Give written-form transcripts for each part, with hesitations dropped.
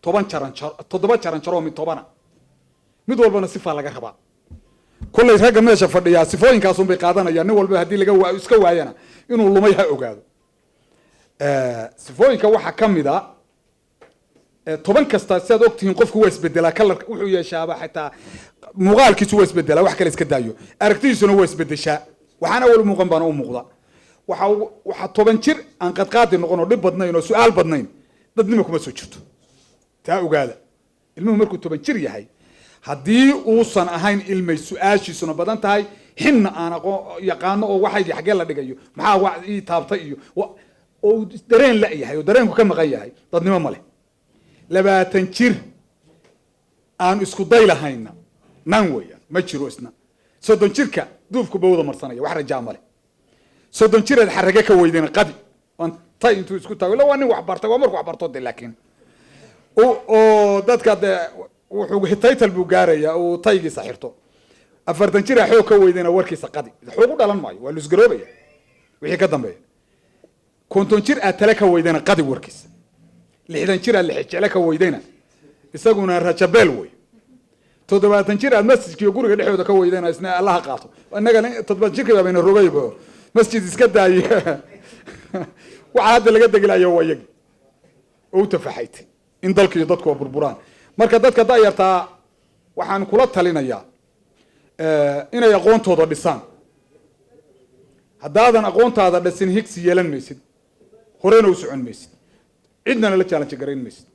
toddoba jaran jaro mid tobana mid walbana sifa laga rabaa kullay ragga meesha fadhiya sifooyinkaas un bay qaadanayaan nin walba haddii laga iska waayana inuu lumay ha ogaado sifooyinka waxa kamid ah toban kasta sidaad ogtihiin qofku waa isbedelaa kalarka wuxuu yeeshaaba xitaa muuqaalkiisu waa isbedelaa wax kale iska daayo aragtidiisuna waa isbedeshaa waxaana wal muuqan baan u muuqda waxa 10 jir aan qadqaadi noqon oo dhib badnayn oo su'aal badnayn dadnimo kuma soo jirto taa ogaada ilmuhu markuu 10 jir yahay haddii uusan ahayn ilmay su'aashiisuna badan tahay xinna aan yaqaano oo waxaygi xagee la dhigayo maxaa wax ii taabtay iyo oo dareen la yahay oo dareenku ka maqan yahay dadnimo ma leh 20 jir aan isku day lahayna nan weeyaan ma jiro isna 30 jirka duufku bawda marsanaya wax rajaa ma leh 30 jir aad xaraga ka weydina qadi waan tay intuu isku taago la waan wax bartay waa markuu wax barto laakiin oo dadka wuxuu hitaytal buu gaaraya oo taygi saxirto 40 jir xoog ka weydina warkiisa qadi xoog u dhalan maayo waa lusgaroobaya wixii ka dambeeya 50 jir aad tala ka weydina qadi warkiisa 60 jir aad jecel ka weydina isaguna rajabeel way 70 jir aad masjidka guriga dhexdooda ka weydina isna Allah qaato annaga 70 jirka baa bayna rogaybo masjid iska daayay waxa hadda laga deglayo wayag oo tafaxaytay in dalkii dadku burburaan marka dadka daayarta waxaan kula talinayaa inay aqoontooda dhisaan haddaadan aqoontaada dhisin higsi yeelan maysid horena u socon maysid cidna la challenge gareyn maysid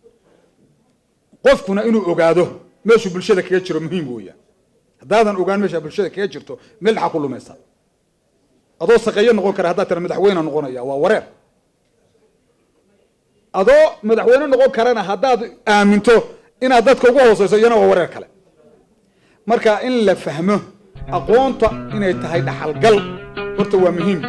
qofkuna inuu ogaado meesha bulshada kaga jiro muhiim weeyaan haddaadan ogaan meesha bulshada kaga jirto meel xaq u lumaysa adoo saqeeyo noqon kara hadda tar madaxweyne noqonaya waa wareer adoo madaxweyne noqon karana haddaad aaminto inaad dadka ugu hooseyso iyana waa wareer kale marka in la fahmo aqoonta inay tahay dhaxal gal horta waa muhiim